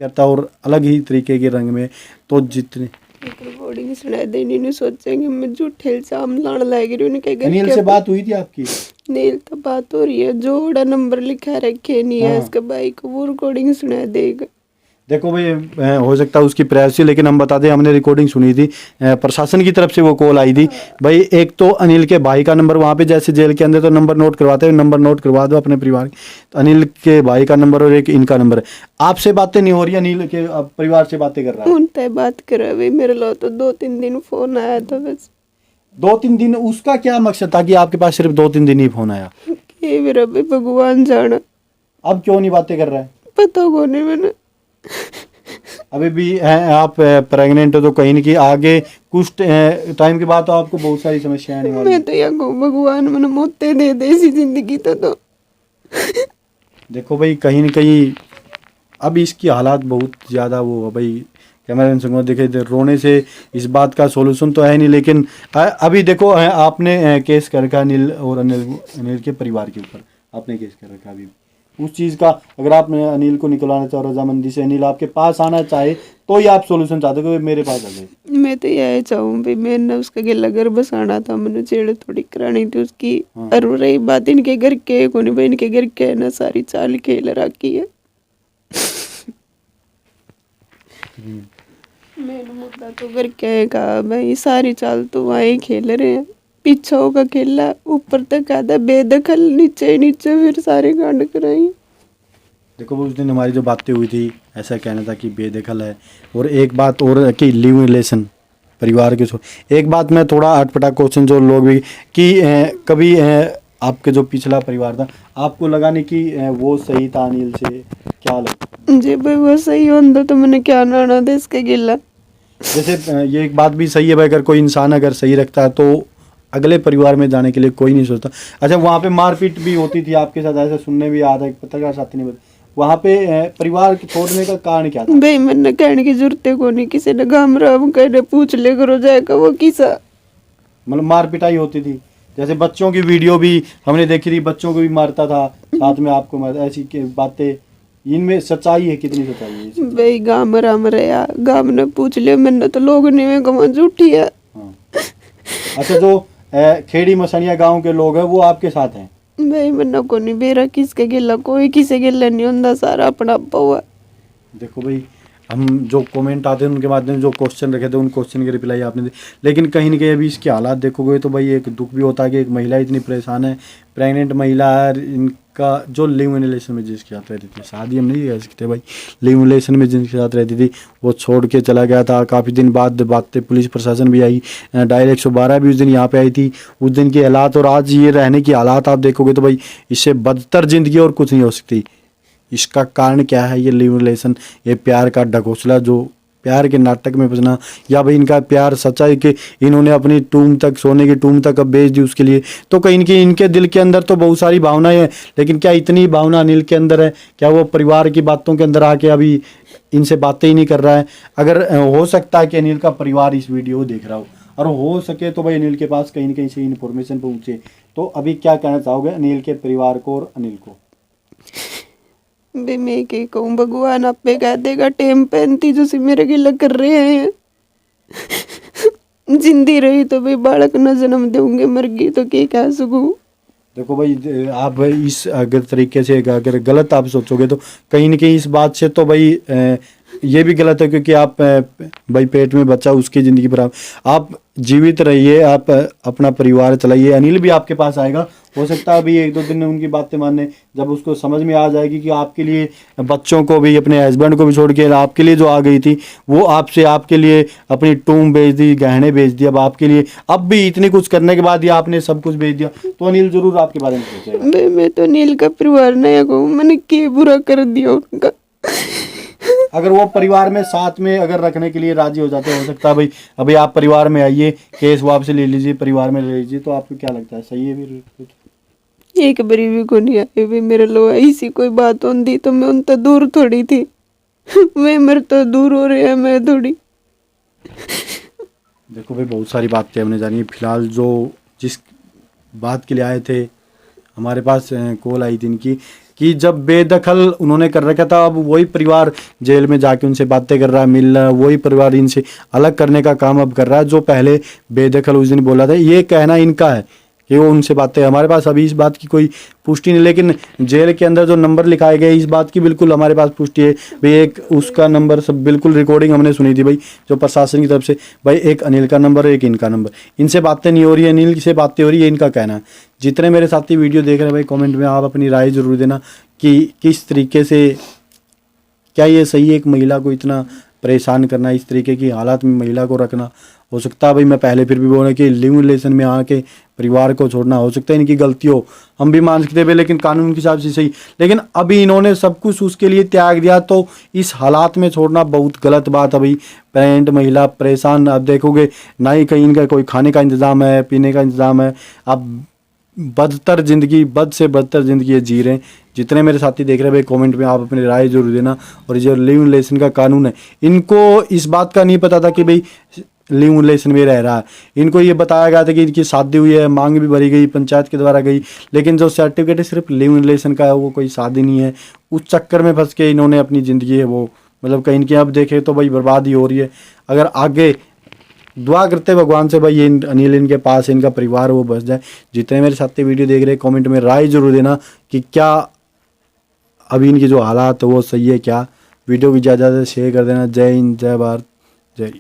करता और अलग ही तरीके के रंग में। तो जितने एक रिकॉर्डिंग सुना दे, इन्हें सोचेंगे मैं झूठे इल्जाम लाने लग रही हूँ उनके घर अनिल के से बात हुई थी आपकी? नील तो बात हो रही है, जोड़ा नंबर लिखा रखे नहीं है इसके भाई को, वो रिकॉर्डिंग सुना देगा। देखो भाई हो सकता है उसकी प्राइवेसी, लेकिन हम बता दें हमने रिकॉर्डिंग सुनी थी, प्रशासन की तरफ से वो कॉल आई थी। भाई एक तो अनिल के भाई का नंबर, वहाँ पे जैसे जेल के अंदर तो नंबर नोट करवाते हैं, नंबर नोट करवा दो अपने परिवार के। तो अनिल के भाई का नंबर और एक इनका नंबर है। आपसे बातें नहीं हो रही, अनिल के परिवार से बातें कर रहा है? उनसे बात करा भाई, मेरे लो तो 2-3 दिन फोन आया था बस। 2-3 दिन? उसका क्या मकसद था कि आपके पास सिर्फ 2-3 दिन ही फोन आया? ये मेरा भी भगवान जाना। अब क्यों नहीं बातें कर रहा है? पता को नहीं मैंने। अभी भी आप प्रेग्नेंट हो, तो कहीं ना कहीं आगे कुछ टाइम के बाद तो आपको बहुत सारी समस्याएं आने वाली मैं तो यहाँ कहूँ भगवान मैंने मोते दे दे इसी जिंदगी तो। देखो भाई कहीं ना कहीं अब इसकी हालात बहुत ज़्यादा वो है भाई। कैमरा संग देखे रोने से इस बात का सॉल्यूशन तो है नहीं, लेकिन अभी देखो आपने केस कर रखा अनिल और अनिल के परिवार के ऊपर आपने केस कर रखा। अभी उस चीज़ का अगर आप अनिल को निकलवाना चाहो रजामंदी से, अनिल आपके पास आना चाहे तो ही आप सोल्यूशन चाहते हो कि मेरे पास आ जाए। मैं तो यही चाहूँ भाई, मैंने उसका गिला घर बसाना था, मैंने छेड़ थोड़ी करानी थी उसकी। और रही बात इनके घर के कोनी भाई, इनके घर के ना सारी चाल खेल रखी है। मेन मुद्दा तो घर के का भाई, सारी चाल तो वहीं खेल रहे हैं। पीछा का खेला ऊपर तक आधा बेदखल, नीचे नीचे फिर सारे कांड कराई। देखो उस दिन हमारी जो बातें हुई थी, ऐसा कहना था कि बेदखल है। और एक बात और कि लिव रिलेशन परिवार के एक बात मैं थोड़ा अटपटा क्वेश्चन जो लोग भी कि कभी आपके जो पिछला परिवार था आपको लगा नहीं कि वो सही था अनिल से? क्या लगा? जी भाई वो सही होता तो मैंने क्या नाना दे इसके गिला। जैसे ये एक बात भी सही है भाई, अगर कोई इंसान अगर सही रखता है तो अगले परिवार में जाने के लिए कोई नहीं सोचता। अच्छा वहाँ पे मारपीट भी होती थी आपके साथ, ऐसा सुनने भी आता है, पत्रकार साथी ने बताया। वहाँ पे परिवार छोड़ने का कारण क्या था? भाई मैंने कहने की जरूरत को नहीं, किसी ने गाम राम कहने पूछ ले करो जाएगा वो किसा। मतलब मार पिटाई होती थी? जैसे बच्चों की वीडियो भी हमने देखी थी, बच्चों को भी मारता था, साथ में आपको मारता, ऐसी बातें, इनमें सच्चाई है? कितनी सच्चाई है? भाई गाम राम रहा, गाम ने पूछ लिया, मैंने तो लोग नहीं में गवा झूठी है। हाँ। अच्छा जो खेड़ी मसनिया गांव के लोग हैं वो आपके साथ हैं? भाई मैंने को नहीं बेरा किसके गिला, कोई किसी गिला नहीं होता, सारा अपना आपा हुआ। देखो भाई हम जो कमेंट आते हैं उनके माध्यम से जो क्वेश्चन रखे थे उन क्वेश्चन की रिप्लाई आपने दी, लेकिन कहीं ना कहीं अभी इसके हालात देखोगे तो भाई एक दुख भी होता है कि एक महिला इतनी परेशान है, प्रेग्नेंट महिला है, इनका जो लिव इन रिलेशन में जिसके साथ रहती थी, शादी हम नहीं कह सकते भाई, लिव इन रिलेशन में जिनके साथ रहती थी वो छोड़ के चला गया था। काफ़ी दिन बाद बातें, पुलिस प्रशासन भी आई, डायल 112 भी उस दिन यहाँ पे आई थी। उस दिन के हालात और आज ये रहने की हालात आप देखोगे तो भाई इससे बदतर जिंदगी और कुछ नहीं हो सकती। इसका कारण क्या है? ये लिव रिलेशन, ये प्यार का ढकोसला, जो प्यार के नाटक में फंसना, या भाई इनका प्यार सच्चा है कि इन्होंने अपनी टूम तक, सोने की टूम तक अब बेच दी उसके लिए। तो कहीं इनकी इनके दिल के अंदर तो बहुत सारी भावनाएं हैं, लेकिन क्या इतनी भावना अनिल के अंदर है? क्या वो परिवार की बातों के अंदर आके अभी इनसे बातें ही नहीं कर रहा है? अगर हो सकता है कि अनिल का परिवार इस वीडियो को देख रहा हो, और हो सके तो भाई अनिल के पास कहीं ना कहीं से इन्फॉर्मेशन पहुँचे, तो अभी क्या कहना चाहोगे अनिल के परिवार को और अनिल को? भाई मैं क्या कहूँ, भगवान आप पे कह देगा टेम पेंती जो सी मेरे गिला कर रहे हैं। जिंदी रही तो भाई बालक न जन्म दूंगे, मर गई तो क्या कह सकूँ। देखो भाई आप इस अगर तरीके से अगर गलत आप सोचोगे तो कहीं ना कहीं इस बात से तो भाई ये भी गलत है, क्योंकि आप भाई पेट में बच्चा उसकी ज़िंदगी पर आप जीवित रहिए, आप अपना परिवार चलाइए। अनिल भी आपके पास आएगा, हो सकता है अभी 1-2 दिन में उनकी बातें मानने, जब उसको समझ में आ जाएगी कि आपके लिए बच्चों को भी, अपने हस्बैंड को भी छोड़ के आपके लिए जो आ गई थी, वो आपसे आपके लिए अपनी टूम बेच दी, गहने बेच दिए, अब आपके लिए अब भी इतनी कुछ करने के बाद ही आपने सब कुछ बेच दिया, तो अनिल जरूर आपके बारे में सोचेगा। मैं तो अनिल का परिवार नहीं कहूँ, मैंने क्या बुरा कर दिया उनका। अगर वो परिवार में साथ में अगर रखने के लिए राजी हो जाते, हो सकता है भाई अभी आप परिवार में आइए, केस वापस ले लीजिए, परिवार में ले लीजिए, तो आपको क्या लगता है सही है? फिर एक बारी भी को नहीं आई भाई मेरे लो, ऐसी कोई बात होती तो मैं उनसे दूर थोड़ी थी। वे मेरे तो दूर हो रहे हैं, मैं थोड़ी। देखो भाई बहुत सारी बातें हमने जानी। फिलहाल जो जिस बात के लिए आए थे हमारे पास कॉल आई थी इनकी, कि जब बेदखल उन्होंने कर रखा था, अब वही परिवार जेल में जाके उनसे बातें कर रहा है, मिल रहा है, वही परिवार इनसे अलग करने का काम अब कर रहा है, जो पहले बेदखल उस दिन बोला था। ये कहना इनका है कि वो उनसे बातें, हमारे पास अभी इस बात की कोई पुष्टि नहीं, लेकिन जेल के अंदर जो नंबर लिखाए गए इस बात की बिल्कुल हमारे पास पुष्टि है भाई। एक उसका नंबर सब बिल्कुल रिकॉर्डिंग हमने सुनी थी भाई, जो प्रशासन की तरफ से, भाई एक अनिल का नंबर, एक इनका नंबर, इनसे बातें नहीं हो रही है, अनिल से बातें हो रही है, इनका कहना है। जितने मेरे साथी वीडियो देख रहे हैं भाई, कमेंट में आप अपनी राय जरूर देना कि किस तरीके से, क्या ये सही है एक महिला को इतना परेशान करना, इस तरीके की हालात में महिला को रखना। हो सकता है भाई, मैं पहले फिर भी बोल रहा कि लिव रिलेशन में आके परिवार को छोड़ना, हो सकता है इनकी गलती हो, हम भी मान सकते हैं, लेकिन कानून के हिसाब से सही। लेकिन अभी इन्होंने सब कुछ उसके लिए त्याग दिया, तो इस हालात में छोड़ना बहुत गलत बात है भाई। प्रेग्नेंट महिला परेशान, आप देखोगे ना ही कहीं इनका कोई खाने का इंतज़ाम है, पीने का इंतज़ाम है, आप बदतर ज़िंदगी, बद से बदतर ज़िंदगी ये जी रहे हैं। जितने मेरे साथी देख रहे हैं भाई, कमेंट में आप अपनी राय जरूर देना। और जो लिव इन रिलेशन का कानून है, इनको इस बात का नहीं पता था कि भाई लिव इन रिलेशन में रह रहा है। इनको ये बताया गया था कि इनकी शादी हुई है, मांग भी भरी गई, पंचायत के द्वारा गई, लेकिन जो सर्टिफिकेट है सिर्फ लिव इन रिलेशन का है, वो कोई शादी नहीं है। उस चक्कर में फंस के इन्होंने अपनी ज़िंदगी है वो, मतलब कहीं इनकी अब देखे तो भाई बर्बाद ही हो रही है। अगर आगे दुआ करते भगवान से भाई ये अनिल इनके पास, इनका परिवार वो बच जाए। जितने मेरे साथ वीडियो देख रहे हैं, कमेंट में राय जरूर देना कि क्या अभी इनकी जो हालात है वो सही है क्या। वीडियो को ज़्यादा से शेयर कर देना। जय हिंद, जय भारत, जय।